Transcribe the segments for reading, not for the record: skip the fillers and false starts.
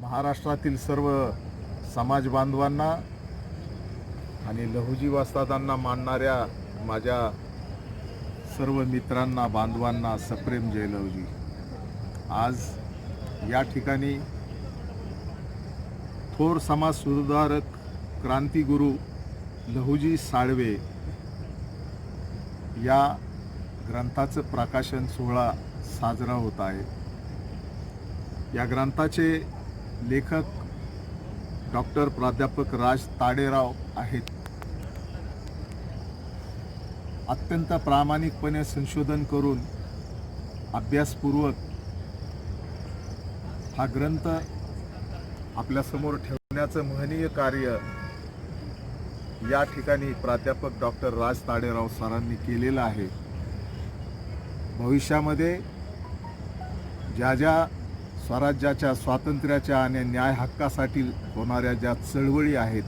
महाराष्ट्रातील सर्व समाज बांधवांना आणि लहुजी वस्तादांना मानणाऱ्या माझ्या सर्व मित्रांना बांधवांना सप्रेम जय लहुजी। आज या ठिकाणी थोर समाज सुधारक क्रांतिगुरु लहुजी साळवे या ग्रंथाचं प्रकाशन सोहळा साजरा होत आहे। या ग्रंथाचे लेखक डॉक्टर प्राध्यापक राज ताडेराव आहेत। अत्यंत प्रामाणिकपणे संशोधन करून अभ्यासपूर्वक हा ग्रंथ आपल्यासमोर ठेवण्याचं महनीय कार्य या ठिकाणी प्राध्यापक डॉक्टर राज ताडेराव सरांनी केलेलं आहे। भविष्यामध्ये ज्या ज्या स्वराज्याच्या स्वातंत्र्याच्या आणि न्याय हक्कासाठी होणाऱ्या ज्या चळवळी आहेत,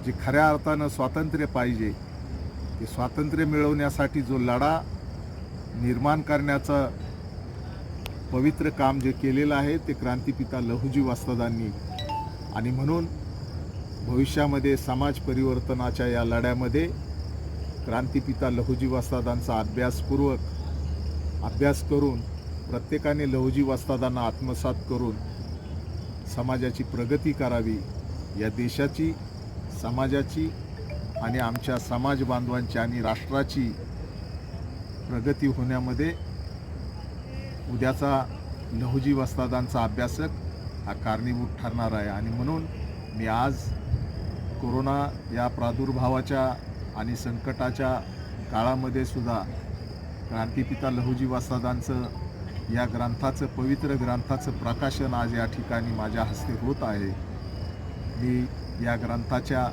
जी खऱ्या अर्थानं स्वातंत्र्य पाहिजे, ते स्वातंत्र्य मिळवण्यासाठी जो लढा निर्माण करण्याचं पवित्र काम जे केलेलं आहे ते क्रांतिपिता लहुजी वस्तादांनी, आणि म्हणून भविष्यामध्ये समाज परिवर्तनाच्या या लढ्यामध्ये क्रांतिपिता लहुजी वस्तादांचा अभ्यास करून प्रत्येकाने लहुजी वस्तादांना आत्मसात करून समाजाची प्रगती करावी, या देशाची, समाजाची आणि आमच्या समाज बांधवांची आणि राष्ट्राची प्रगती होण्यामध्ये उद्याचा लहुजी वस्तादांचा अभ्यासक हा कारणीभूत ठरणार आहे। आणि म्हणून मी आज कोरोना या प्रादुर्भावाच्या आणि संकटाच्या काळामध्ये सुद्धा क्रांतिपिता लहुजी वस्तादांचं या ग्रंथाचं, पवित्र ग्रंथाचं प्रकाशन आज या ठिकाणी माझ्या हस्ते होत आहे। मी या ग्रंथाच्या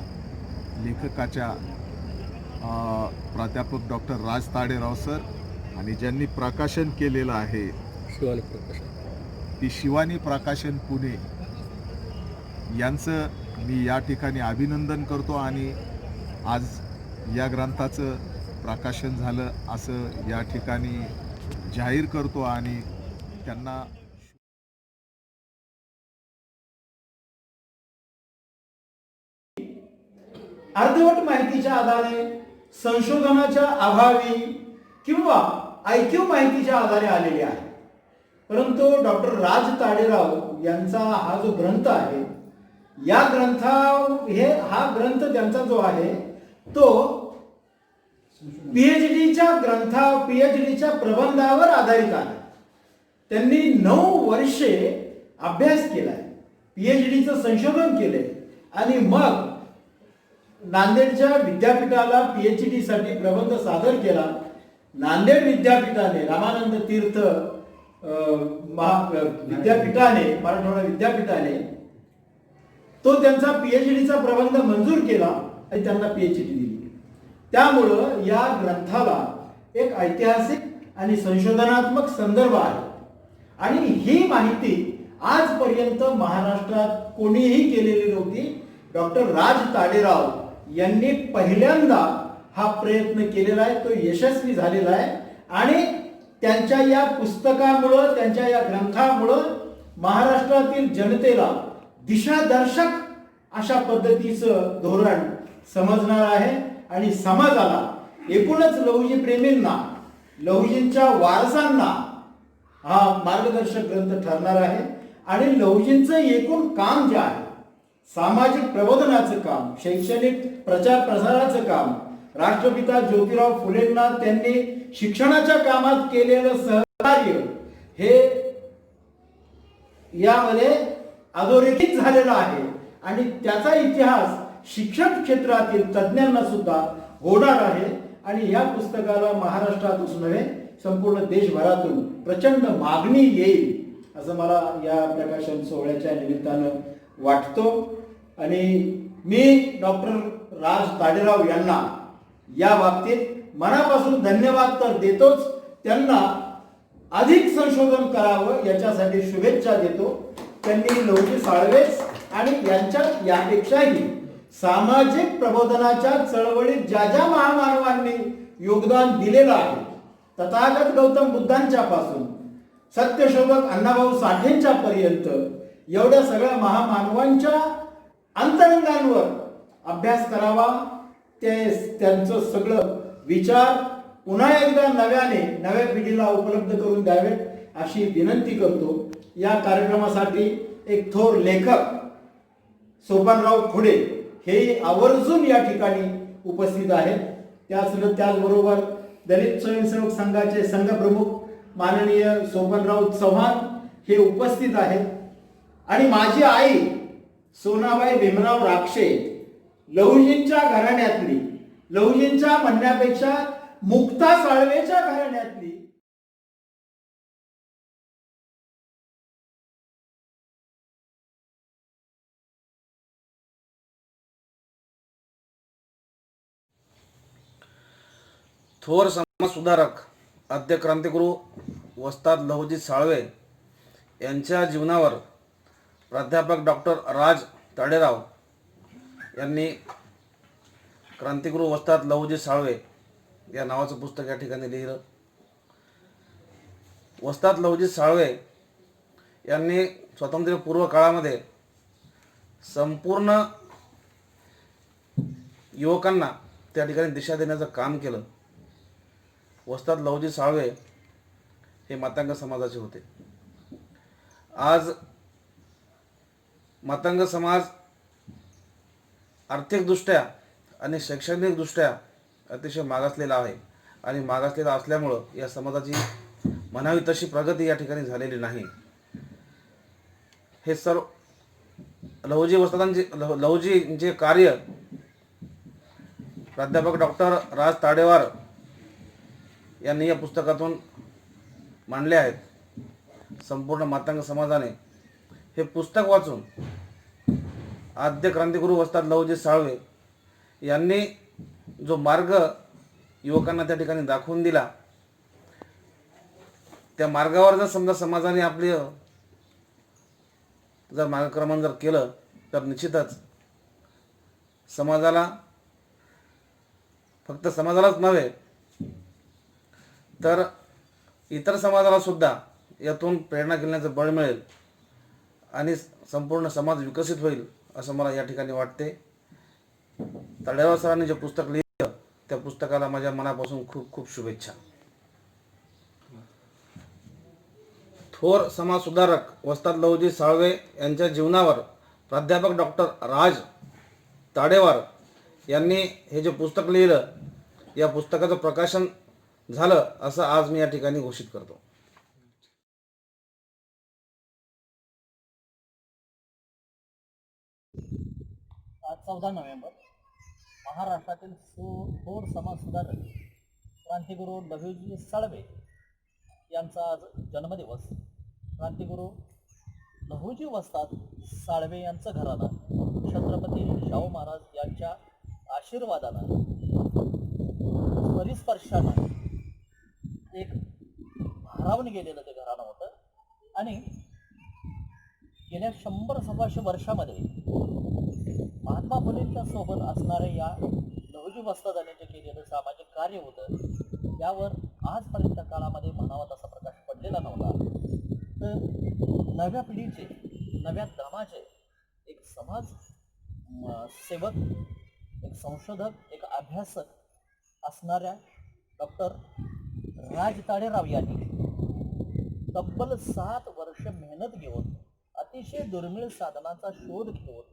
लेखकाच्या प्राध्यापक डॉक्टर राज ताडेराव सर आणि ज्यांनी प्रकाशन केलेलं आहे शिवानी प्रकाशन, ती शिवानी प्रकाशन पुणे यांचं मी या ठिकाणी अभिनंदन करतो। आणि आज या ग्रंथाचं प्रकाशन झालं असं या ठिकाणी जाहीर करतो आणि त्यांना अर्धवट माहितीच्या आधारे, संशोधनाच्या अभावी किंवा ऐकीव माहितीच्या आधारे आलेले आहे। परंतु डॉक्टर राज ताडेराव यांचा हा जो ग्रंथ आहे, या हा ग्रंथ त्यांचा जो आहे तो पीएचडीच्या प्रबंधावर आधारित आहे। त्यांनी 9 वर्षे अभ्यास केलाय, पीएचडीचं संशोधन केलंय आणि मग नांदेडच्या विद्यापीठाला पीएचडी साठी प्रबंध सादर केला। नांदेड विद्यापीठाने, रामानंद तीर्थ विद्यापीठाने, मराठवाडा विद्यापीठाने तो त्यांचा पीएचडीचा प्रबंध मंजूर केला आणि त्यांना पीएचडी दिली। त्यामुळं या ग्रंथाला एक ऐतिहासिक आणि संशोधनात्मक संदर्भ आहे आणि ही माहिती आजपर्यंत महाराष्ट्रात कोणीही केलेली नव्हती। डॉक्टर राज ताडेराव यांनी पहिल्यांदा हा प्रयत्न केलेला आहे, तो यशस्वी झालेला आहे आणि त्यांच्या या पुस्तकामुळं, त्यांच्या या ग्रंथामुळं महाराष्ट्रातील जनतेला दिशादर्शक अशा पद्धतीचं धोरण समजणार आहे आणि समाजाला, एकूणच लहुजी प्रेमींना, लहुजींच्या वारसांना हा मार्गदर्शक ग्रंथ ठरणार आहे। आणि लहुजींचं एकूण काम जे आहे, सामाजिक प्रबोधनाचं काम, शैक्षणिक प्रचार प्रसाराचं काम, राष्ट्रपिता ज्योतिराव फुलेंना त्यांनी शिक्षणाच्या कामात केलेलं सहकार्य हे यामध्ये अधोरेखित झालेला आहे आणि त्याचा इतिहास शिक्षण क्षेत्रातील तज्ज्ञांना सुद्धा होणार आहे। आणि या पुस्तकाला महाराष्ट्रातच नव्हे संपूर्ण देशभरातून प्रचंड मागणी येईल असं मला या प्रकाशन सोहळ्याच्या निमित्तानं वाटतो। आणि मी डॉक्टर राज ताडेराव यांना या बाबतीत मनापासून धन्यवाद तर देतोच, त्यांना अधिक संशोधन करावं याच्यासाठी शुभेच्छा देतो। त्यांनी लहुजी साळवे आणि यांच्या यापेक्षाही सामाजिक प्रबोधनाच्या चळवळीत ज्या ज्या महामानवांनी योगदान दिलेलं आहे, तथागत गौतम बुद्धांच्या पासून सत्यशोधक अण्णाभाऊ साठेंच्या पर्यंत एवढ्या सगळ्या महामानवांच्या अंतरंगांवर अभ्यास करावा, त्यांचं सगळं विचार पुन्हा एकदा नव्या पिढीला उपलब्ध करून द्यावेत अशी विनंती करतो. या कार्यक्रमासाठी एक थोर लेखक सोपानराव खुडे हे आवर्जून या ठिकाणी उपस्थित आहेत. त्याचबरोबर दलित स्वयंसेवक संघाचे संघप्रमुख माननीय सोपानराव चव्हाण हे उपस्थित आहेत. आणि माझी आई सोनाबाई भीमराव राक्षे, लहुजींच्या घराण्यातली, लहुजींच्या म्हणण्यापेक्षा मुक्ता साळवेच्या घराण्यातली थोर समाजसुधारक आद्य क्रांतिगुरू वस्ताद लहुजी साळवे यांच्या जीवनावर प्राध्यापक डॉक्टर राज ताडेराव यांनी क्रांतिगुरू वस्ताद लहुजी साळवे या नावाचं पुस्तक या ठिकाणी लिहिलं. वस्ताद लहुजी साळवे यांनी स्वातंत्र्यपूर्व काळामध्ये संपूर्ण युवकांना त्या ठिकाणी दिशा देण्याचं काम केलं. वस्ताद लहुजी साळवे हे मातंग समाजाचे होते. आज मातंग समाज आर्थिकदृष्ट्या आणि शैक्षणिकदृष्ट्या अतिशय मागासलेला आहे आणि मागासलेला असल्यामुळं या समाजाची म्हणावी तशी प्रगती या ठिकाणी झालेली नाही. हे सर्व लहुजींचे कार्य प्राध्यापक डॉक्टर राज ताडेवार यांनी या पुस्तकातून मांडले आहेत. संपूर्ण मातंग समाजाने हे पुस्तक वाचून आद्य क्रांतिगुरू वस्ताद लहुजी साळवे यांनी जो मार्ग युवकांना त्या ठिकाणी दाखवून दिला, त्या मार्गावर जर समजा समाजाने आपले जर मार्गक्रमण जर केलं तर निश्चितच समाजाला, फक्त समाजालाच नव्हे तर इतर समाजाला सुद्धा यातून प्रेरणा घेण्याचं बळ मिळेल आणि संपूर्ण समाज विकसित होईल असं मला या ठिकाणी वाटते. ताडेराव सरांनी जे पुस्तक लिहिलं त्या पुस्तकाला माझ्या मनापासून खूप खूप शुभेच्छा. थोर समाजसुधारक वस्ताद लहुजी साळवे यांच्या जीवनावर प्राध्यापक डॉक्टर राज ताडेवार यांनी हे जे पुस्तक लिहिलं, या पुस्तकाचं प्रकाशन झालं असं आज मी या ठिकाणी घोषित करतो. आज 14 नोव्हेंबर महाराष्ट्रातील थोर समाजसुधारक क्रांतिगुरू लहुजी साळवे यांचा आज जन्मदिवस. क्रांतिगुरू लहुजी वस्ताद साळवे यांचं घराणं छत्रपती शाहू महाराज यांच्या आशीर्वादानं, परिस्पर्शानं एक भारावून गेलेलं ते घराणं होतं. आणि गेल्या 100-125 वर्षामध्ये महात्मा फुलेंच्या सोबत असणारे या लहुजी वस्तादांनी जे केलेलं सामाजिक कार्य होतं, यावर आजपर्यंत काळामध्ये म्हणावा तसा प्रकाश पडलेला नव्हता. तर नव्या पिढीचे, नव्या दमाचे एक समाज सेवक, एक संशोधक, एक अभ्यासक असणाऱ्या डॉक्टर राज ताडेराव यांनी तब्बल 7 वर्ष मेहनत घेऊन, अतिशय दुर्मिळ साधनाचा शोध घेऊन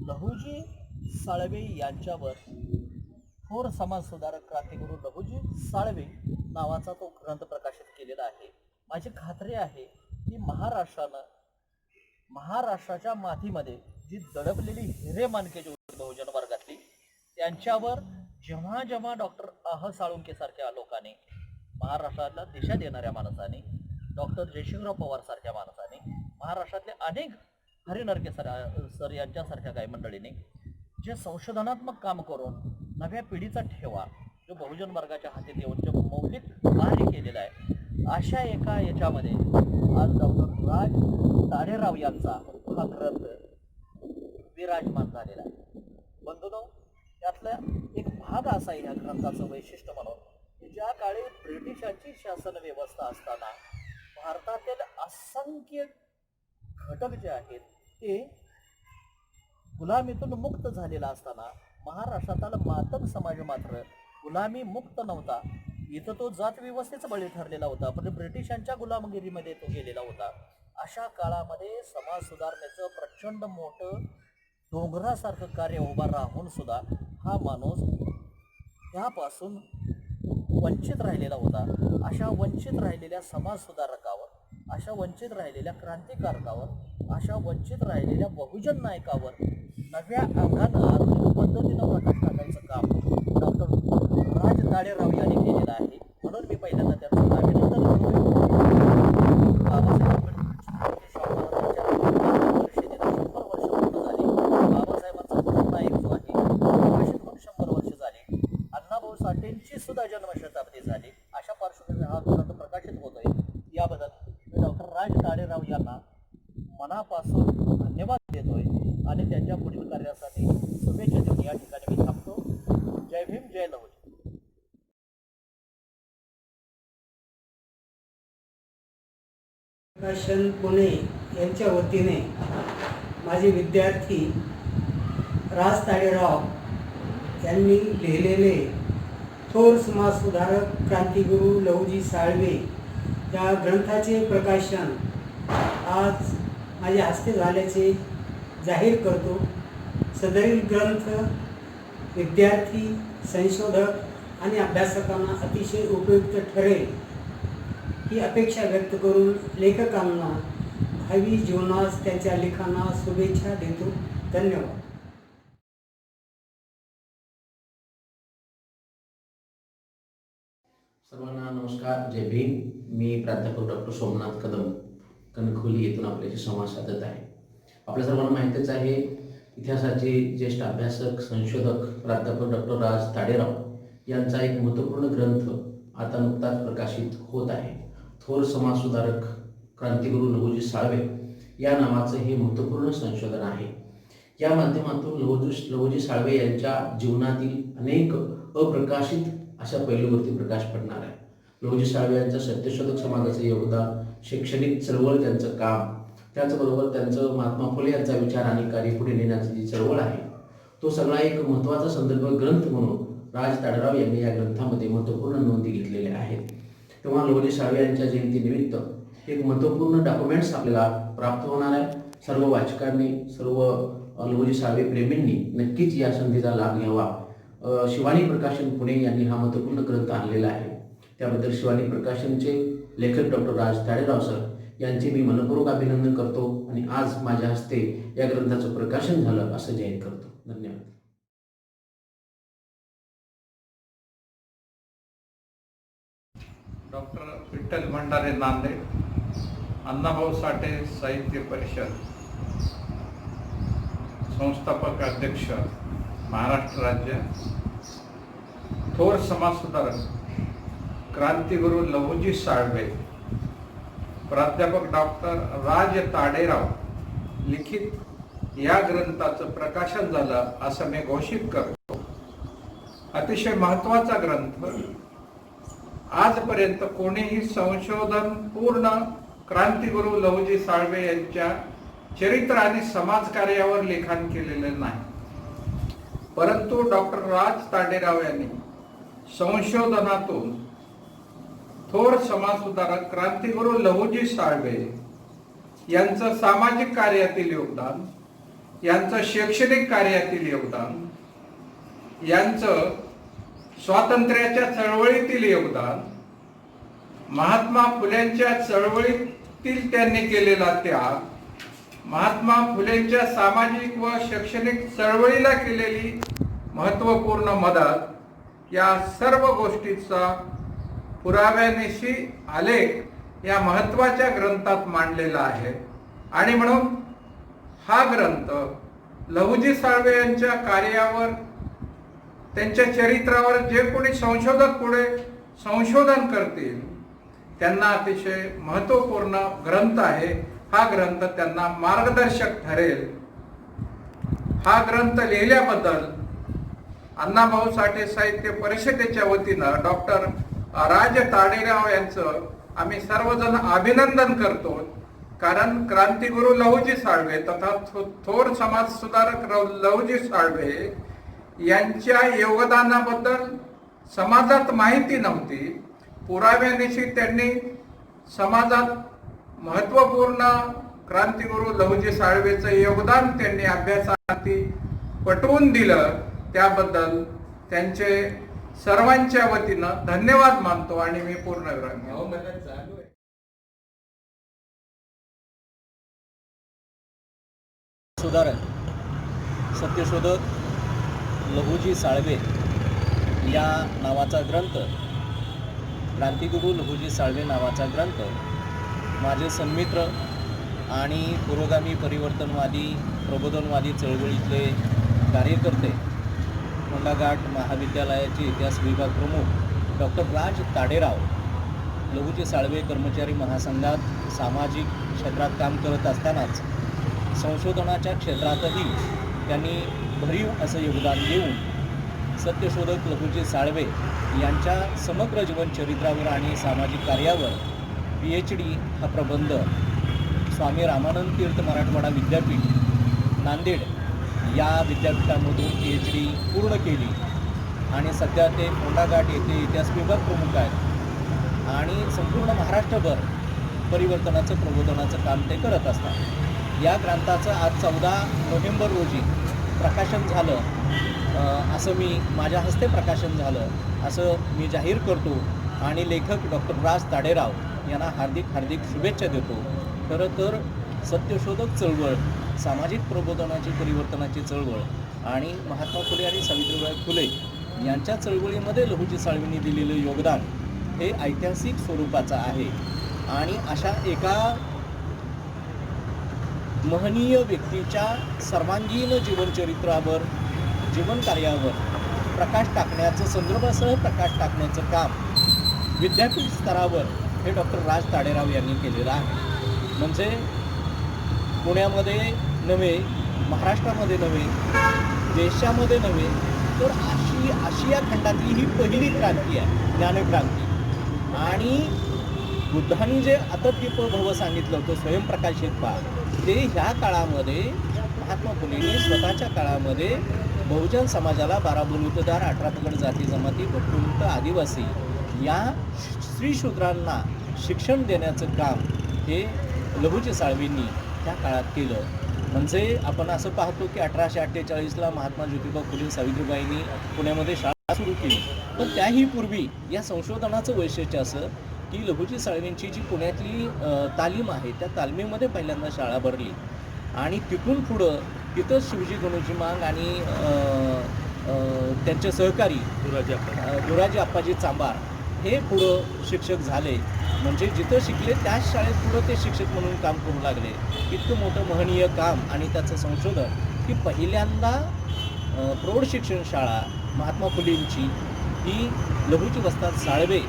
लहुजी साळवे यांच्यावर थोर समाजसुधारक क्रांतिगुरू लहुजी साळवे नावाचा तो ग्रंथ प्रकाशित केलेला आहे. माझी खात्री आहे की महाराष्ट्राच्या मातीमध्ये जी दडपलेली हिरे मानकेची बहुजन वर्गातली, त्यांच्यावर जेव्हा जेव्हा डॉक्टर साळुंके सारख्या लोकांनी, महाराष्ट्राला दिशा देणाऱ्या माणसाने, डॉक्टर जयसिंगराव पवार सारख्या माणसाने, महाराष्ट्रातले अनेक हरिनरके सर यांच्यासारख्या काही मंडळींनी जे संशोधनात्मक काम करून नव्या पिढीचा ठेवा जो बहुजन वर्गाच्या हाती देऊन जे मौलिक कार्य केलेलं आहे, अशा एका याच्यामध्ये आज डॉक्टर राज ताडेराव यांचा हा ग्रंथ विराजमान झालेला आहे. बंधूंनो, त्यातला एक भाग असा आहे या ग्रंथाचं वैशिष्ट्य म्हणून की ज्या काळी ब्रिटिशांची शासन व्यवस्था असताना भारतातील असंख्य घटक जे आहेत ते गुलामीतून मुक्त झालेला असताना महाराष्ट्रातला मातंग समाज मात्र गुलामी मुक्त नव्हता. इथं तो जात व्यवस्थेचा बळी ठरलेला होता, पण ब्रिटिशांच्या गुलामगिरीमध्ये तो गेलेला होता. अशा काळामध्ये समाज सुधारणेचं प्रचंड मोठं डोंगरासारखं कार्य उभा राहून सुद्धा हा माणूस त्यापासून वंचित राहिलेला होता. अशा वंचित राहिलेल्या समाज सुधारकावर, अशा वंचित राहिलेल्या क्रांतिकारकावर, अशा वंचित राहिलेल्या बहुजन नायकावर नव्या अंगानं आधुनिक पद्धतीनं प्रकाश टाकायचं काम डॉक्टर राज ताडेराव यांनी केलेलं आहे. म्हणून मी पहिल्यांदा त्यांचं अभिनंदन करतोय. बाबासाहेब आंबेडकर परिषदेला 100 वर्ष पूर्ण झाली. बाबासाहेबांचा बहुजन नायक जो आहे प्रकाशित होऊन 100 वर्ष झाली. अण्णाभाऊ साठेंची सुद्धा जन्मशताब्दी झाली. अशा पार्श्वभूमीवर हा ग्रंथ प्रकाशित होतोय. याबद्दल मी डॉक्टर राज ताडेराव यांना मनापासून धन्यवाद देतोय आणि त्यांच्या पुढील कार्यासाठी शुभेच्छा देऊन या ठिकाणी मी थांबतो. जय भीम, जय लवजी. प्रकाशन पुणे यांच्या वतीने माझे विद्यार्थी राज ताडेराव यांनी लिहिलेले थोर समाज सुधारक क्रांतिगुरू लहुजी साळवे या ग्रंथाचे प्रकाशन आज माझ्या हस्ते झाल्याचे जाहीर करतो. सदरील ग्रंथ विद्यार्थी, संशोधक आणि अभ्यासकांना अतिशय उपयुक्त ठरेल ही अपेक्षा व्यक्त करून लेखकांना भावी जीवनास त्यांच्या लेखांना शुभेच्छा देतो. धन्यवाद. सर्वांना नमस्कार. जय भीम. मी प्राध्यापक डॉक्टर सोमनाथ कदम कणखोली येथून आपल्याशी संवाद साधत आहे. आपल्या सर्वांना माहितीच आहे, इतिहासाचे ज्येष्ठ अभ्यासक संशोधक प्राध्यापक डॉक्टर राज ताडेराव यांचा एक महत्त्वपूर्ण ग्रंथ आता नुकताच प्रकाशित होत आहे. थोर समाज सुधारक क्रांतिगुरू लहुजी साळवे या नावाचं हे महत्त्वपूर्ण संशोधन आहे. या माध्यमातून लहुजी साळवे यांच्या जीवनातील अनेक अप्रकाशित अशा पैलूवरती प्रकाश पडणार आहे. लहुजी साळवे यांचं सत्यशोधक समाजाचं योगदान, शैक्षणिक चळवळ त्यांचं काम, त्याचबरोबर त्यांचं महात्मा फुले यांचा विचार आणि कार्य पुढे नेण्याची जी चळवळ आहे, तो सगळा एक महत्त्वाचा संदर्भ ग्रंथ म्हणून राज ताडेराव यांनी या ग्रंथामध्ये महत्त्वपूर्ण नोंदी घेतलेल्या आहेत. तेव्हा लहुजी साळवे यांच्या जयंतीनिमित्त एक महत्त्वपूर्ण डॉक्युमेंट्स आपल्याला प्राप्त होणार आहे. सर्व वाचकांनी, सर्व लहुजी साळवे प्रेमींनी नक्कीच या संधीचा लाभ घ्यावा. शिवानी प्रकाशन पुणे यांनी हा महत्त्वपूर्ण ग्रंथ आणलेला आहे. त्याबद्दल शिवानी प्रकाशनचे लेखक डॉक्टर राज ताडेराव सर यांचे मी मनपूर्वक अभिनंदन करतो आणि आज माझ्या हस्ते या ग्रंथाचं प्रकाशन झालं असं जाहीर करतो. धन्यवाद. डॉक्टर विठ्ठल भंडारे नांदेड, अण्णाभाऊ साठे साहित्य परिषद, संस्थापक अध्यक्ष महाराष्ट्र राज्य. थोर समाज सुधारक क्रांतिगुरू लहुजी साळवे, प्राध्यापक डॉक्टर राज ताडेराव लिखित या ग्रंथाचं प्रकाशन झालं असं मी घोषित करतो. अतिशय महत्त्वाचा ग्रंथ. आजपर्यंत कोणीही संशोधन पूर्ण क्रांतिगुरू लहुजी साळवे यांच्या चरित्र आणि समाजकार्यावर लिखाण केलेलं नाही, परंतु डॉक्टर राज ताडेराव यांनी संशोधनातून थोर समाज सुधारक क्रांतिगुरू लहुजी साळवे यांचं सामाजिक कार्यातील योगदान, यांचं शैक्षणिक कार्यातील योगदान, यांचं स्वातंत्र्याच्या चळवळीतील योगदान, महात्मा फुलेंच्या चळवळीतील त्यांनी केलेला त्याग, महात्मा फुलेंच्या सामाजिक व शैक्षणिक चळवळीला केलेली महत्त्वपूर्ण मदत, या सर्व गोष्टीचा पुराव्यानिशी आलेख या महत्त्वाच्या ग्रंथात मांडलेला आहे. आणि म्हणून हा ग्रंथ लहुजी साळवे यांच्या कार्यावर, त्यांच्या चरित्रावर जे कोणी संशोधक पुढे संशोधन करतील त्यांना अतिशय महत्त्वपूर्ण ग्रंथ आहे. हा ग्रंथ त्यांना मार्गदर्शक ठरेल. हा ग्रंथ लिहिल्याबद्दल अण्णाभाऊ साठे साहित्य परिषदेच्या वतीनं डॉक्टर राज ताडेराव यांचं आम्ही सर्वजण अभिनंदन करतो. कारण क्रांतिगुरु लहुजी साळवे तथा थोर समाज सुधारक लहुजी साळवे यांच्या योगदानाबद्दल समाजात माहिती नव्हती. पुराव्यानिशी त्यांनी समाजात महत्त्वपूर्ण क्रांतिगुरु लहुजी साळवेचं योगदान त्यांनी अभ्यासासाठी पटवून दिलं. त्याबद्दल त्यांचे सर्वांच्या वतीनं धन्यवाद मानतो आणि मी पूर्णविराम घेतो. सुधारक सत्यशोधक लहुजी साळवे या नावाचा ग्रंथ, क्रांतिगुरु लहुजी साळवे नावाचा ग्रंथ माझे सन्मित्र आणि पुरोगामी परिवर्तनवादी प्रबोधनवादी चळवळीतले कार्यकर्ते, फोंडाघाट महाविद्यालयाचे इतिहास विभाग प्रमुख डॉक्टर राज ताडेराव, लहुजी साळवे कर्मचारी महासंघात सामाजिक क्षेत्रात काम करत असतानाच संशोधनाच्या क्षेत्रातही त्यांनी भरीव असं योगदान देऊन सत्यशोधक लहुजी साळवे यांच्या समग्र जीवनचरित्रावर आणि सामाजिक कार्यावर PhD हा प्रबंध स्वामी रामानंद तीर्थ मराठवाडा विद्यापीठ नांदेड या विद्यापीठामधून PhD पूर्ण केली आणि सध्या ते फोंडाघाट येथे इतिहास विभाग प्रमुख आहेत आणि संपूर्ण महाराष्ट्रभर परिवर्तनाचं प्रबोधनाचं काम ते करत असतात. या ग्रंथाचं आज 14 नोव्हेंबर रोजी प्रकाशन झालं, असं मी माझ्या हस्ते प्रकाशन झालं असं मी जाहीर करतो आणि लेखक डॉक्टर राज ताडेराव यांना हार्दिक शुभेच्छा देतो. खरं तर सत्यशोधक चळवळ, सामाजिक प्रबोधनाची परिवर्तनाची चळवळ आणि महात्मा फुले आणि सावित्रीबाई फुले यांच्या चळवळीमध्ये लहुजी साळवेंनी दिलेलं योगदान हे ऐतिहासिक स्वरूपाचं आहे आणि अशा एका महनीय व्यक्तीच्या सर्वांगीण जीवनचरित्रावर, जीवनकार्यावर प्रकाश टाकण्याचं, संदर्भासह प्रकाश टाकण्याचं काम विद्यापीठ स्तरावर हे डॉक्टर राज ताडेराव यांनी केलेलं आहे. म्हणजे पुण्यामध्ये नव्हे, महाराष्ट्रामध्ये नव्हे, देशामध्ये नव्हे, तर आशिया खंडातली ही पहिली क्रांती आहे, ज्ञानक्रांती. आणि बुद्धांनी जे अतद्दीप भव सांगितलं होतं, स्वयंप्रकाशित व्हा, ते ह्या काळामध्ये महात्मा फुलेंनी स्वतःच्या काळामध्ये बहुजन समाजाला 12 बलुतेदार, 18 पगड जाती जमाती, भटकुंट, आदिवासी या स्त्रीशूद्रांना शिक्षण देण्याचं काम हे लहुजी साळवेंनी त्या काळात केलं. म्हणजे आपण असं पाहतो की 1848ला महात्मा ज्योतिबा फुले सावित्रीबाईंनी पुण्यामध्ये शाळा सुरू केली, पण त्याही पूर्वी या संशोधनाचं वैशिष्ट्य असं की लहुजी साळवेंची जी पुण्यातली तालीम आहे त्या तालमीमध्ये पहिल्यांदा शाळा भरली आणि तिथून पुढं तिथं शिवजी गणोजी मांग आणि त्यांचे सहकारी दुराजी अप्पाजी चांबार हे पुढं शिक्षक झाले. म्हणजे जिथं शिकले त्याच शाळेत पुढं ते शिक्षक म्हणून काम करू लागले. इतकं मोठं महनीय काम आणि त्याचं संशोधन की पहिल्यांदा प्रौढ शिक्षण शाळा महात्मा फुलेंची ही लहुजी वस्ताद साळवे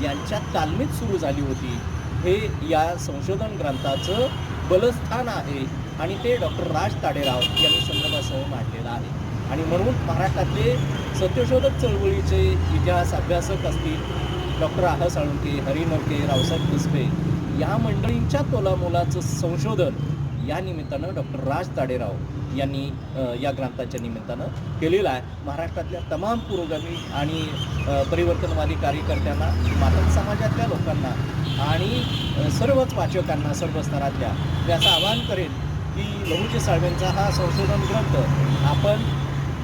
यांच्या तालमीत सुरू झाली होती. हे या संशोधन ग्रंथाचं बलस्थान आहे आणि ते डॉक्टर राज ताडेराव यांनी संदर्भासह मांडलेलं आहे. आणि म्हणून महाराष्ट्रातले सत्यशोधक चळवळीचे इतिहास अभ्यासक असतील, डॉक्टर आह साळुंके, हरी नरके, रावसाहेब कसबे या मंडळींच्या तोलामोलाचं संशोधन या निमित्तानं डॉक्टर राज ताडेराव यांनी या ग्रंथाच्या निमित्तानं केलेलं आहे. महाराष्ट्रातल्या तमाम पुरोगामी आणि परिवर्तनवादी कार्यकर्त्यांना, मातंग समाजातल्या लोकांना आणि सर्वच वाचकांना, सर्व स्तरातल्या मी असं आवाहन करेन की लहुजी साळवेंचा हा संशोधन ग्रंथ आपण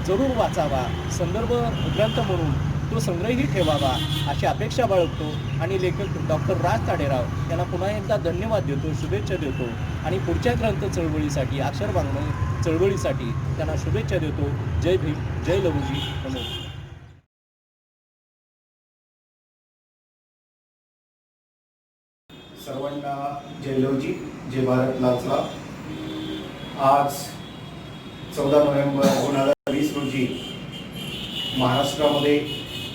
जरूर वाचावा, संदर्भ ग्रंथ म्हणून तो संग्रही ठेवावा अशी अपेक्षा बाळगतो आणि लेखक डॉक्टर राज ताडेराव यांना पुन्हा एकदा धन्यवाद देतो, शुभेच्छा देतो आणि पुढच्या ग्रंथ चळवळीसाठी, अक्षर वाङ्मय चळवळीसाठी त्यांना शुभेच्छा देतो. जय भीम, जय लहुजी, नमो. सर्वांना जय लहुजी, जय भारत लाचला. आज 14 नोव्हेंबर 2020 रोजी महाराष्ट्रामध्ये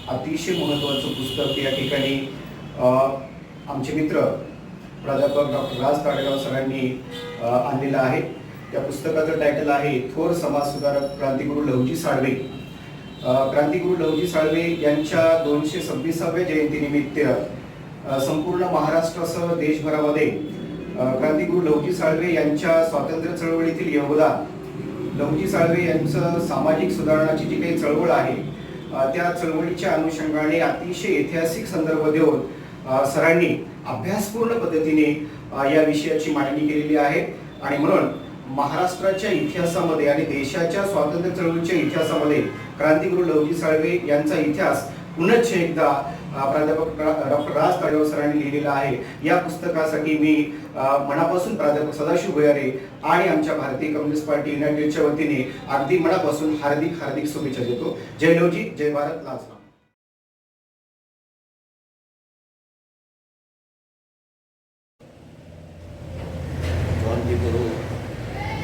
अतिशय महत्त्वाचं पुस्तक या ठिकाणी आमचे मित्र प्राध्यापक डॉक्टर राज ताडेराव सरांनी आणलेलं आहे. त्या पुस्तकाचं टायटल आहे थोर समाज सुधारक क्रांतिगुरु लहुजी साळवे. क्रांतिगुरु लहुजी साळवे यांच्या 226व्या जयंतीनिमित्त संपूर्ण महाराष्ट्रासह देशभरामध्ये क्रांतिगुरू लहुजी साळवे यांच्या स्वातंत्र्य चळवळीतील योगदान, लहुजी साळवे यांचं सामाजिक सुधारणाची जी काही चळवळ आहे त्या चळवळीच्या अनुषंगाने अतिशय ऐतिहासिक संदर्भ देऊन सरांनी अभ्यासपूर्ण पद्धतीने या विषयाची मांडणी केलेली आहे. आणि म्हणून महाराष्ट्राच्या इतिहासामध्ये आणि देशाच्या स्वातंत्र्य चळवळीच्या इतिहासामध्ये क्रांतिगुरू लहुजी साळवे यांचा इतिहास पुनश्च एकदा प्राध्यापक डॉक्टर राज ताडेराव सरांनी लिहिलेला आहे. या पुस्तकासाठी मी मनापासून प्राध्यापक सदाशिव भुयारे आणि आमच्या भारतीय कम्युनिस्ट पार्टी युनायटेडच्या वतीने अगदी मनापासून हार्दिक हार्दिक शुभेच्छा देतो. जय लहुजी, जय भारत, लाल. क्रांतिगुरू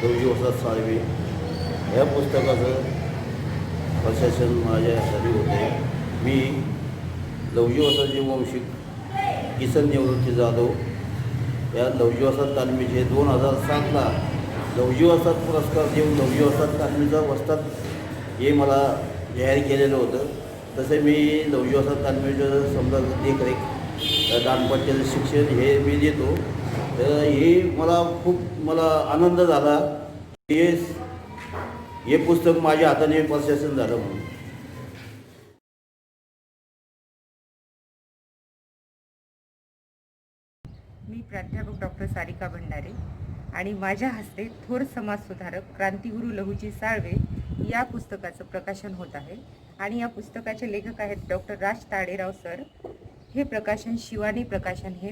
लहुजी वसंत साळवे या पुस्तकाचं प्रशासन माझ्या हाती होते. मी लहुजी वसंतजी वंशिक किसन निवृत्ती जाधव या लहुजी वसंत तालमीचे 2007ला लहुजी वसंत पुरस्कार देऊन लहुजी वसंत तालमीचा वस्ताद हे मला जाहीर केलेलं होतं. तसे मी लहुजी वसंत तालमीचं समजा देखरेख, दानपट्ट्याचं शिक्षण हे मी देतो. तर हे मला आनंद झाला हे पुस्तक माझ्या हाताने प्रशासन झालं म्हणून. मी प्राध्यापक डॉक्टर सारिका भंडारे आणि माझ्या हस्ते थोर समाजसुधारक क्रांतिगुरू लहुजी साळवे या पुस्तकाचं प्रकाशन होत आहे. आणि या पुस्तकाचे लेखक आहेत डॉक्टर राज ताडेराव सर. हे प्रकाशन शिवानी प्रकाशन हे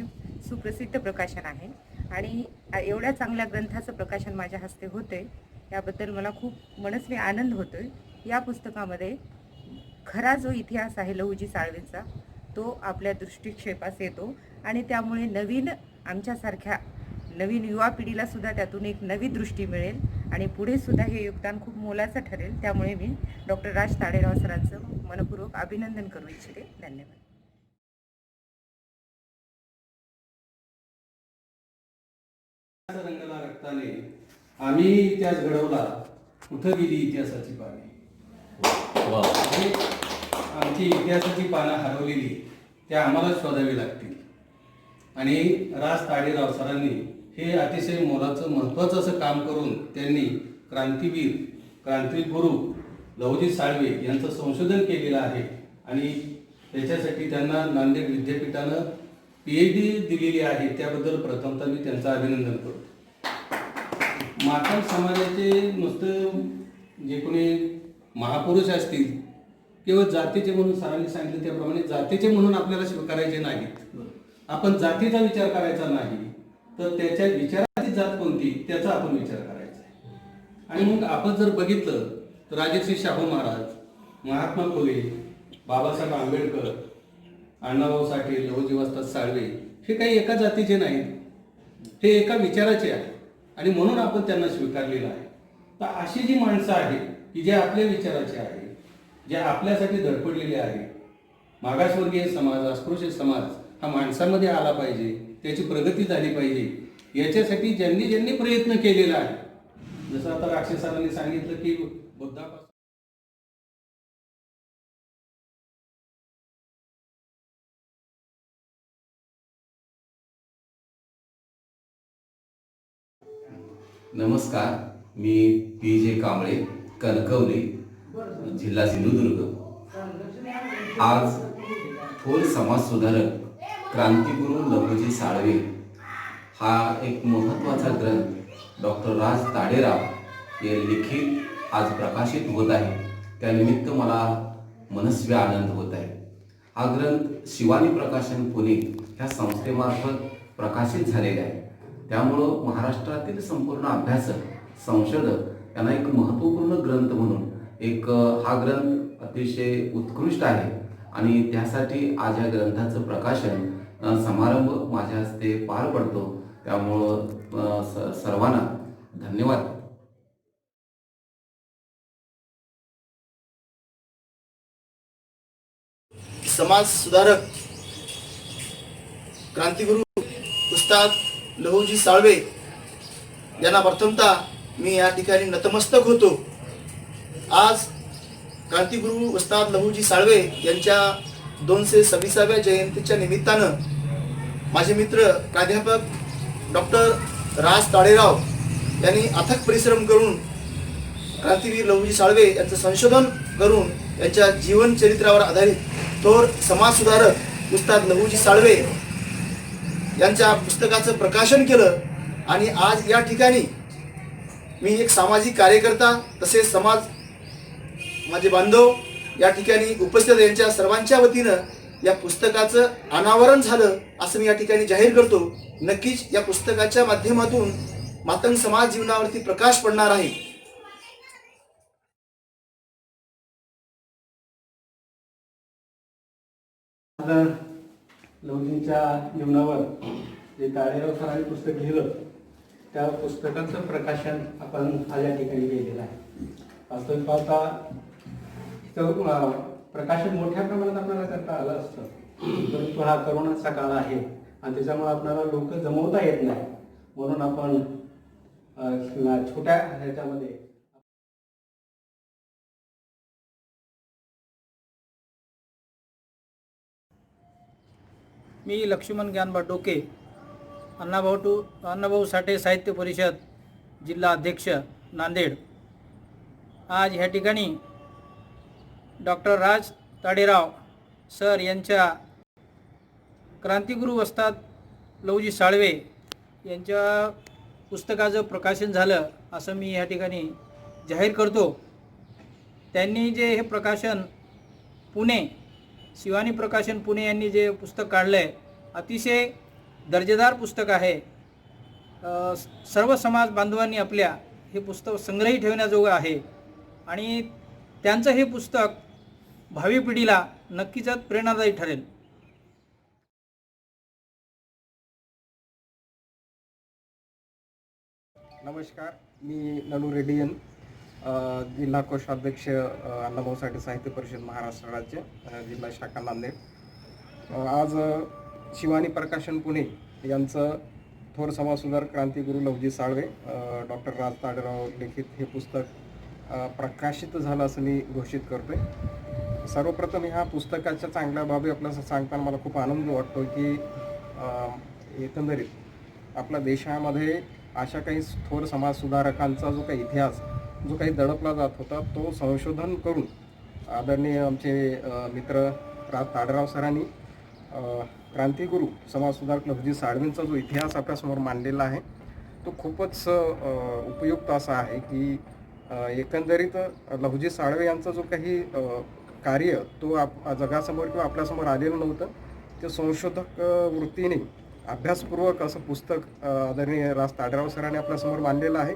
सुप्रसिद्ध प्रकाशन आहे आणि एवढ्या चांगल्या ग्रंथाचं प्रकाशन माझ्या हस्ते होते याबद्दल मला खूप मनस्वी आनंद होतोय. या पुस्तकामध्ये खरा जो इतिहास आहे लहुजी साळवेंचा तो आपल्या दृष्टिक्षेपास येतो आणि त्यामुळे आमच्यासारख्या नवीन युवा पिढीला सुद्धा त्यातून एक नवी दृष्टी मिळेल आणि पुढे सुद्धा हे योगदान खूप मोलाचं ठरेल. त्यामुळे मी डॉक्टर राज ताडेराव सरांचं मनपूर्वक अभिनंदन करू इच्छिते. धन्यवाद. रंगला रक्ताने आम्ही इतिहास घडवला, कुठं गेली इतिहासाची पाने. आमची इतिहासाची पानं हरवलेली त्या आम्हाला शोधावी लागतील. आणि राज ताडेराव सरांनी हे अतिशय मोलाचं महत्त्वाचं असं काम करून त्यांनी क्रांतिगुरू लहुजी साळवे यांचं संशोधन केलेलं आहे. आणि त्याच्यासाठी त्यांना नांदेड विद्यापीठानं PhD दिलेली आहे. त्याबद्दल प्रथमतः मी त्यांचं अभिनंदन करतो. मातंग समाजाचे नुसतं जे कोणी महापुरुष असतील केवळ जातीचे म्हणून सरांनी सांगितलं त्याप्रमाणे जातीचे म्हणून आपल्याला स्वीकारायचे नाहीत. आपण जातीचा विचार करायचा नाही, तर त्याच्या विचाराची जात कोणती त्याचा आपण विचार करायचा आहे. आणि मग आपण जर बघितलं तर राजर्षी शाहू महाराज, महात्मा फुले, बाबासाहेब आंबेडकर, अण्णाभाऊ साठे, लहुजी वसंत साळवे हे काही एका जातीचे नाहीत, हे एका विचाराचे आहे आणि म्हणून आपण त्यांना स्वीकारलेलं आहे. तर अशी जी माणसं आहेत की जे आपल्या विचाराचे आहे, जे आपल्यासाठी धडपडलेले आहे. मागासवर्गीय समाज, अस्पृश्य समाज हा माणसामध्ये आला पाहिजे, त्याची प्रगती झाली पाहिजे, याच्यासाठी ज्यांनी प्रयत्न केलेला आहे. जसं आता राक्षसांनी सांगितलं की बुद्धापासून नमस्कार, मी PJ कांबळे, कणकवली, जिल्हा सिंधुदुर्ग. आज थोर समाजसुधारक क्रांतिगुरू लहुजी साळवे हा एक महत्त्वाचा ग्रंथ डॉक्टर राज ताडेराव हे लिखित आज प्रकाशित होत आहे. त्यानिमित्त मला मनस्वी आनंद होत आहे. हा ग्रंथ शिवानी प्रकाशन पुणे ह्या संस्थेमार्फत प्रकाशित झालेला आहे. त्यामुळं महाराष्ट्रातील संपूर्ण अभ्यासक, संशोधक यांना एक महत्त्वपूर्ण ग्रंथ म्हणून हा ग्रंथ अतिशय उत्कृष्ट आहे. आणि त्यासाठी आज या ग्रंथाचं प्रकाशन समारंभ माझ्या हस्ते पार पडतो. त्यामुळं सर्वांना धन्यवाद. समाज सुधारक क्रांतिगुरू उस्ताद लहुजी साळवे यांना प्रथमतः मी या ठिकाणी नतमस्तक होतो. आज क्रांतिगुरू उस्ताद लहुजी साळवे यांच्या 226व्या जयंतीच्या निमित्तानं माझे मित्र प्राध्यापक डॉक्टर राज ताडेराव यांनी अथक परिश्रम करून क्रांतीवीर लहुजी साळवे यांचं संशोधन करून यांच्या जीवन चरित्रावर आधारित थोर समाजसुधारक उस्ताद लहुजी साळवे यांच्या पुस्तकाचं प्रकाशन केलं. आणि आज या ठिकाणी मी एक सामाजिक कार्यकर्ता तसेच माझे बांधव या ठिकाणी उपस्थित यांच्या सर्वांच्या वतीनं या पुस्तकाचं अनावरण झालं असं मी या ठिकाणी जाहीर करतो. नक्कीच या पुस्तकाच्या माध्यमातून मातंग समाज जीवनावरती प्रकाश पडणार आहे. लहुजींच्या जीवनावर जे ताडेराव सरांनी पुस्तक लिहिलं त्या पुस्तकाचं प्रकाशन आपण आज या ठिकाणी केलेलं आहे. वास्तविक पाहता इथं प्रकाशन मोठ्या प्रमाणात आपल्याला करता आलं असतं, परंतु हा करोनाचा काळ आहे आणि त्याच्यामुळे आपल्याला लोक जमवता येत नाही, म्हणून आपण छोट्या ह्याच्यामध्ये मी लक्ष्मण ज्ञानबा डोके, अण्णाभाऊ साठे साहित्य परिषद जिल्हा अध्यक्ष नांदेड. आज ह्या ठिकाणी डॉक्टर राज ताडेराव सर यांच्या क्रांतिगुरू वस्ताद लहुजी साळवे यांच्या पुस्तकाचं प्रकाशन झालं असं मी ह्या ठिकाणी जाहीर करतो. त्यांनी जे हे प्रकाशन पुणे शिवानी प्रकाशन पुणे यांनी जे पुस्तक काढलं आहे अतिशय दर्जेदार पुस्तक आहे. सर्व समाज बांधवांनी आपल्या हे पुस्तक संग्रही ठेवण्याजोगं आहे आणि त्यांचं हे पुस्तक भावी पिढीला नक्कीच प्रेरणादायी ठरेल. नमस्कार, मी नलू रेड्डियन, जिल्हा कोषाध्यक्ष अण्णाभाऊ साठे साहित्य परिषद महाराष्ट्र राज्य, जिल्हा शाखा नांदेड. आज शिवानी प्रकाशन पुणे यांचं थोर समाजसुधारक क्रांतिगुरू लहुजी साळवे डॉक्टर राज ताडेराव लिखित हे पुस्तक प्रकाशित झालं असं मी घोषित करतो आहे. सर्वप्रथम ह्या पुस्तकाच्या चांगल्या बाबी आपल्याला सांगताना मला खूप आनंद वाटतो की एकंदरीत आपल्या देशामध्ये अशा काही थोर समाजसुधारकांचा जो काही इतिहास जो काही दडपला जात होता तो संशोधन करून आदरणीय आमचे मित्र राज ताडेराव सरांनी क्रांतिगुरू समाजसुधारक लहुजी साळवेंचा जो इतिहास आपल्यासमोर मांडलेला आहे तो खूपच उपयुक्त असा आहे की एकंदरीत लहुजी साळवे यांचा जो काही कार्य तो जगासमोर किंवा आपल्यासमोर आलेलं नव्हतं, ते संशोधक वृत्तीने अभ्यासपूर्वक असं पुस्तक आदरणीय राज ताडेराव सरांनी आपल्यासमोर मांडलेलं आहे.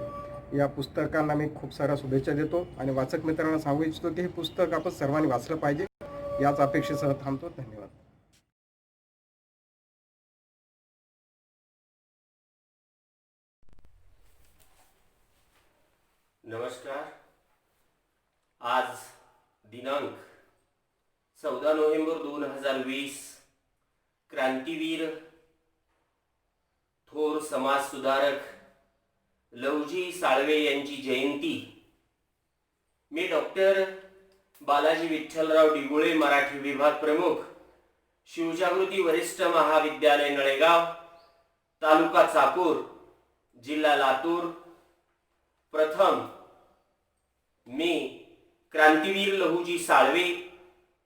या पुस्तकांना मी खूप साऱ्या शुभेच्छा देतो आणि वाचक मित्रांना सांगू इच्छितो की हे पुस्तक आपण सर्वांनी वाचलं पाहिजे. याच अपेक्षेसह थांबतो. धन्यवाद. नमस्कार. आज दिनांक 14 नोव्हेंबर 2020 क्रांतीवीर थोर समाजसुधारक लहुजी साळवे यांची जयंती. मी डॉक्टर बालाजी विठ्ठलराव डिगुळे, मराठी विभाग प्रमुख, शिवजागृती वरिष्ठ महाविद्यालय नळेगाव, तालुका चाकूर, जिल्हा लातूर. प्रथम मी क्रांतीवीर लहुजी साळवे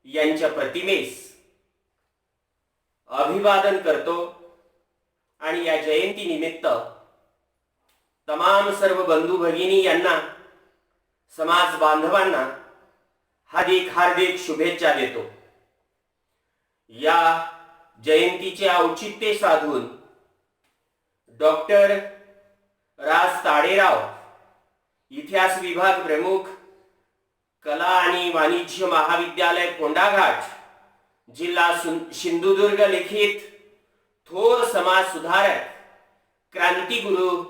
यांच्या प्रतिमेस अभिवादन करतो आणि या जयंती निमित्त तमाम सर्व बंधू भगिनी यांना, समाज बांधवांना हार्दिक शुभेच्छा देतो. या जयंतीचे औचित्य साधून डॉक्टर राज ताडेराव, इतिहास विभाग प्रमुख, कला आणि वाणिज्य महाविद्यालय फोंडाघाट, जिल्हा सिंधुदुर्ग लिखित थोर समाज सुधारक क्रांतिगुरू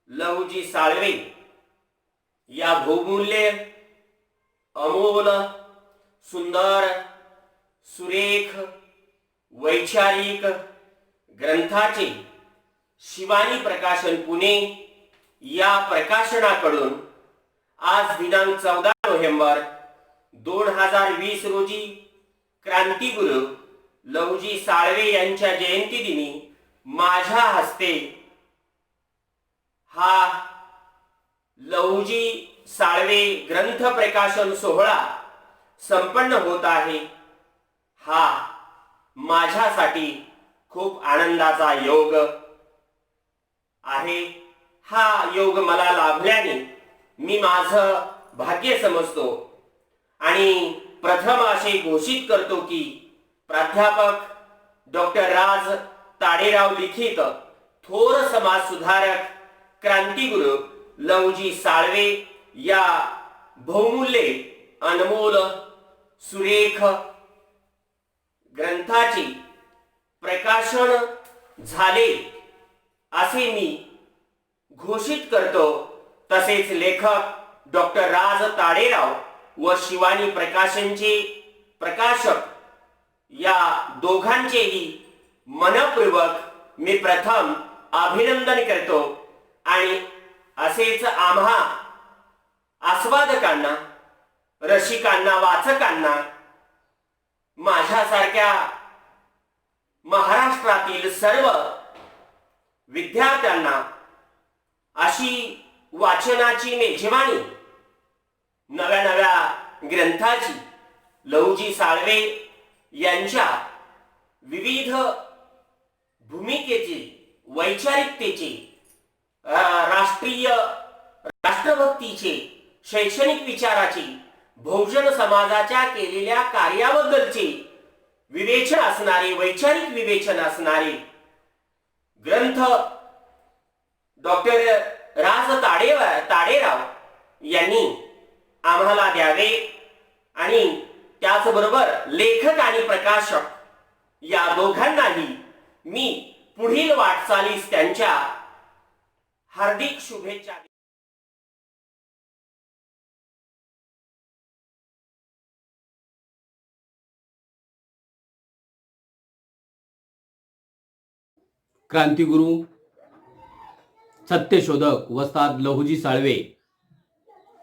लहुजी साळवे या बहुमूल्य, अमोल, सुंदर, सुरेख, वैचारिक ग्रंथाचे शिवानी प्रकाशन पुणे या प्रकाशनाकडून आज दिनांक 14 नोव्हेंबर 2020 रोजी क्रांतिगुरू लहुजी साळवे यांच्या जयंती दिनी माझ्या हस्ते हा लहुजी साळवे ग्रंथ प्रकाशन सोहळा संपन्न होत आहे, हा माझ्यासाठी खूप आनंदाचा योग आहे. हा योग मला लाभल्याने मी माझं भाग्य समजतो आणि प्रथम असे घोषित करतो की प्राध्यापक डॉक्टर राज ताडेराव लिखित थोर समाज सुधारक क्रांतिगुरु लहुजी साळवे या बहुमूल्य अनमोल सुरेख ग्रंथाचे प्रकाशन झाले असे मी घोषित करतो. तसेच लेखक डॉक्टर राज ताडेराव व शिवानी प्रकाशनचे प्रकाशक या दोघांचेही मनपूर्वक मी प्रथम अभिनंदन करतो आणि असेच आम्हा आस्वादकांना, रसिकांना, वाचकांना, माझ्यासारख्या महाराष्ट्रातील सर्व विद्यार्थ्यांना अशी वाचनाची मेजवानी, नव्या नव्या ग्रंथाची, लहुजी साळवे यांच्या विविध भूमिकेची, वैचारिकतेची, राष्ट्रभक्तीचे, शैक्षणिक विचाराची, बहुजन समाजाच्या केलेल्या कार्याबद्दलचे विवेचन असणारे, वैचारिक विवेचन असणारे ग्रंथ डॉक्टर राज ताडेराव यांनी आम्हाला द्यावे आणि त्याचबरोबर लेखक आणि प्रकाशक या दोघांनाही मी पुढील वाटचालीस त्यांच्या हार्दिक शुभेच्छा. क्रांतिगुरु सत्यशोधक वस्ताद लहुजी साळवे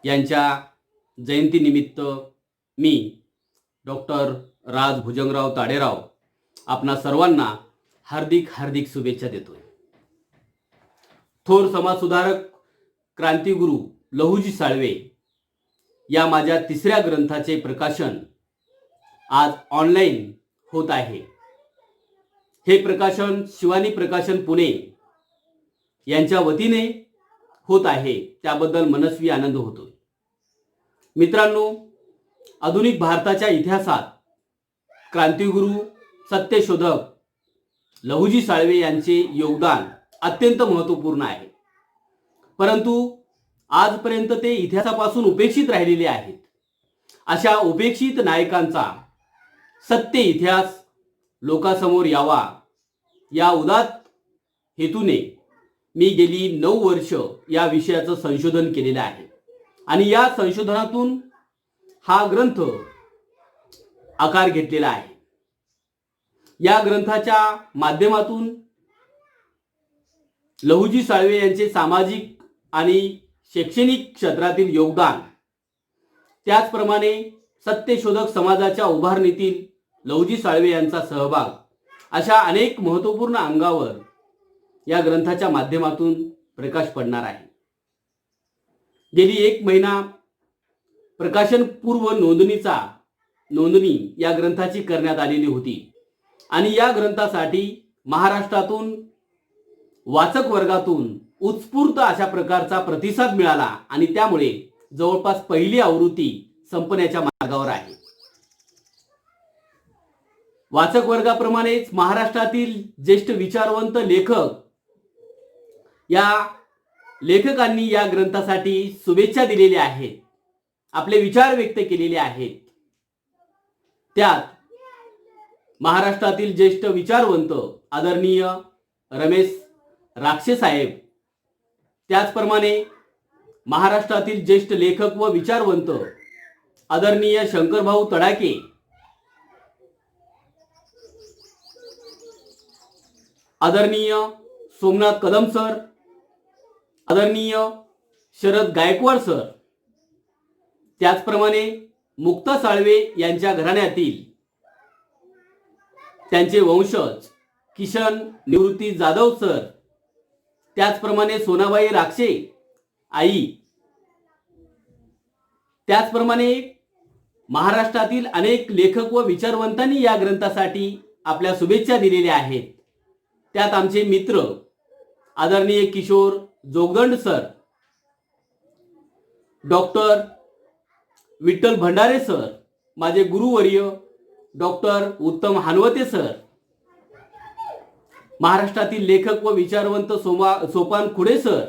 यांच्या जयंतीनिमित्त मी डॉक्टर राज भुजंगराव ताडेराव आपणा सर्वांना हार्दिक हार्दिक शुभेच्छा देतोय. थोर समाजसुधारक क्रांतिगुरु लहुजी साळवे या माझ्या तिसऱ्या ग्रंथाचे प्रकाशन आज ऑनलाईन होत आहे. हे प्रकाशन शिवानी प्रकाशन पुणे यांच्या वतीने होत आहे, त्याबद्दल मनस्वी आनंद होतोय. मित्रांनो, आधुनिक भारताच्या इतिहासात क्रांतिगुरु सत्यशोधक लहुजी साळवे यांचे योगदान अत्यंत महत्त्वपूर्ण आहे, परंतु आजपर्यंत ते इतिहासापासून उपेक्षित राहिलेले आहेत. अशा उपेक्षित नायकांचा सत्य इतिहास लोकांसमोर यावा या उदात्त हेतूने मी गेली 9 वर्ष या विषयाचं संशोधन केलेलं आहे आणि या संशोधनातून हा ग्रंथ आकार घेतलेला आहे. या ग्रंथाच्या माध्यमातून लहुजी साळवे यांचे सामाजिक आणि शैक्षणिक क्षेत्रातील योगदान, त्याचप्रमाणे सत्यशोधक समाजाच्या उभारणीतील लहुजी साळवे यांचा सहभाग, अशा अनेक महत्त्वपूर्ण अंगावर या ग्रंथाच्या माध्यमातून प्रकाश पडणार आहे. गेली 1 महिना प्रकाशन पूर्व नोंदणी या ग्रंथाची करण्यात आलेली होती आणि या ग्रंथासाठी महाराष्ट्रातून वाचक वर्गातून उत्स्फूर्त अशा प्रकारचा प्रतिसाद मिळाला आणि त्यामुळे जवळपास पहिली आवृत्ती संपण्याच्या मार्गावर आहे. वाचक वर्गाप्रमाणेच महाराष्ट्रातील ज्येष्ठ विचारवंत लेखक या लेखकांनी या ग्रंथासाठी शुभेच्छा दिलेल्या आहेत, आपले विचार व्यक्त केलेले आहेत. त्यात महाराष्ट्रातील ज्येष्ठ विचारवंत आदरणीय रमेश राक्षे साहेब, त्याचप्रमाणे महाराष्ट्रातील ज्येष्ठ लेखक व विचारवंत आदरणीय शंकरभाऊ तडाके, आदरणीय सोमनाथ कदम सर, आदरणीय शरद गायकवाड सर, त्याचप्रमाणे मुक्ता साळवे यांच्या घराण्यातील त्यांचे वंशज किशन निवृत्ती जाधव सर त्याचप्रमाणे सोनाबाई राक्षे आई, त्याचप्रमाणे महाराष्ट्रातील अनेक लेखक व विचारवंतांनी या ग्रंथासाठी आपल्या शुभेच्छा दिलेल्या आहेत. त्यात आमचे मित्र आदरणीय Kishore Jogdand sir, doctor Vitthal Bhandare sir, माझे गुरुवर्य डॉक्टर उत्तम हानवते सर, महाराष्ट्रातील लेखक व विचारवंत सोपान खुडे सर,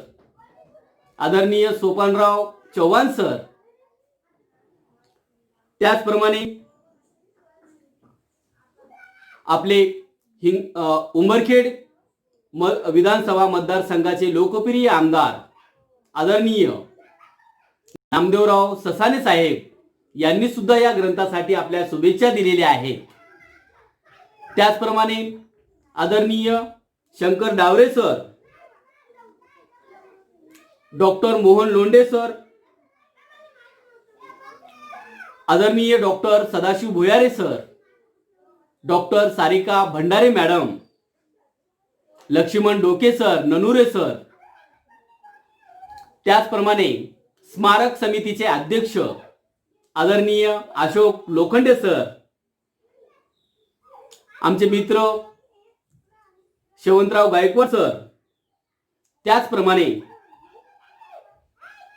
आदरणीय सोपानराव चव्हाण सर, त्याचप्रमाणे आपले उमरखेड विधानसभा मतदारसंघाचे लोकप्रिय आमदार आदरणीय नामदेवराव ससाने साहेब यांनी सुद्धा या ग्रंथासाठी आपल्या शुभेच्छा दिलेल्या आहेत. त्याचप्रमाणे आदरणीय Shankar Daware sir, doctor Mohan Londhe sir, आदरणीय doctor Sadashiv Bhuyare sir, doctor Sarika Bhandare madam, Lakshman Doke sir, ननुरे sir, त्याचप्रमाणे स्मारक समितीचे अध्यक्ष आदरणीय अशोक लोखंडे सर, आमचे मित्र शेवंतराव गायकवाड सर, त्याचप्रमाणे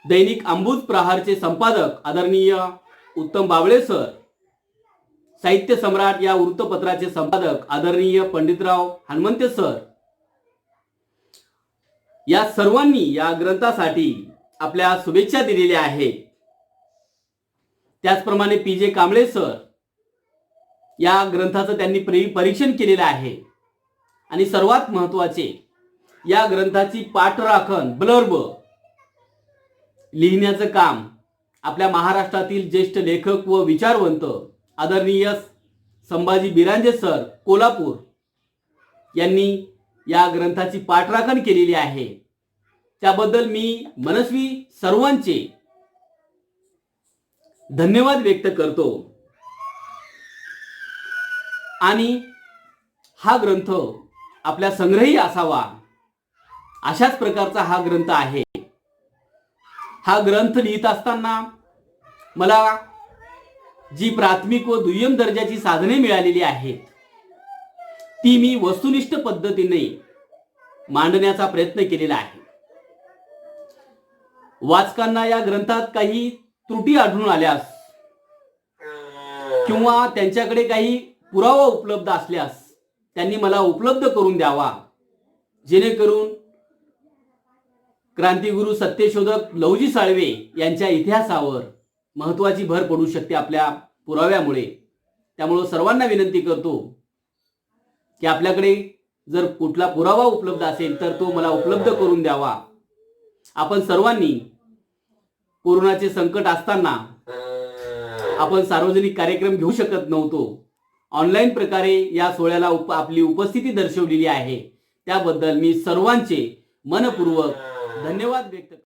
दैनिक अंबुज प्रहारचे संपादक आदरणीय उत्तम बावळे सर, साहित्य सम्राट या वृत्तपत्राचे संपादक आदरणीय पंडितराव हनुमंते सर, या सर्वांनी या ग्रंथासाठी आपल्या शुभेच्छा दिलेल्या आहेत. त्याचप्रमाणे पी.जे. कांबळे सर, या ग्रंथाचं त्यांनी परीक्षण केलेलं आहे. आणि सर्वात महत्त्वाचे, या ग्रंथाची पाठराखण ब्लर्ब लिहिण्याचं काम आपल्या महाराष्ट्रातील ज्येष्ठ लेखक व विचारवंत आदरणीय संभाजी बिरांजे सर कोल्हापूर यांनी या ग्रंथाची पाठराखण केलेली आहे. त्याबद्दल मी मनस्वी सर्वांचे धन्यवाद व्यक्त करतो. आणि हा ग्रंथ आपल्या संग्रही असावा अशाच प्रकारचा हा ग्रंथ आहे. हा ग्रंथ लिहित असताना मला जी प्राथमिक व दुय्यम दर्जाची साधने मिळालेली आहेत ती मी वस्तुनिष्ठ पद्धतीने मांडण्याचा प्रयत्न केलेला आहे. वाचकांना या ग्रंथात काही त्रुटी आढळून आल्यास किंवा त्यांच्याकडे काही पुरावा उपलब्ध असल्यास त्यांनी मला उपलब्ध करून द्यावा, जेणेकरून क्रांतिगुरु सत्यशोधक लहुजी साळवे यांच्या इतिहासावर महत्त्वाची भर पडू शकते आपल्या पुराव्यामुळे. त्यामुळे सर्वांना विनंती करतो की आपल्याकडे जर कुठला पुरावा उपलब्ध असेल तर तो मला उपलब्ध करून द्यावा. आपण सर्वांनी कोरोनाचे संकट असताना आपण सार्वजनिक कार्यक्रम घेऊ शकत नव्हतो. ऑनलाईन प्रकारे या सोहळ्याला आपली उपस्थिती दर्शवलेली आहे. त्याबद्दल मी सर्वांचे मनपूर्वक धन्यवाद व्यक्त करतो.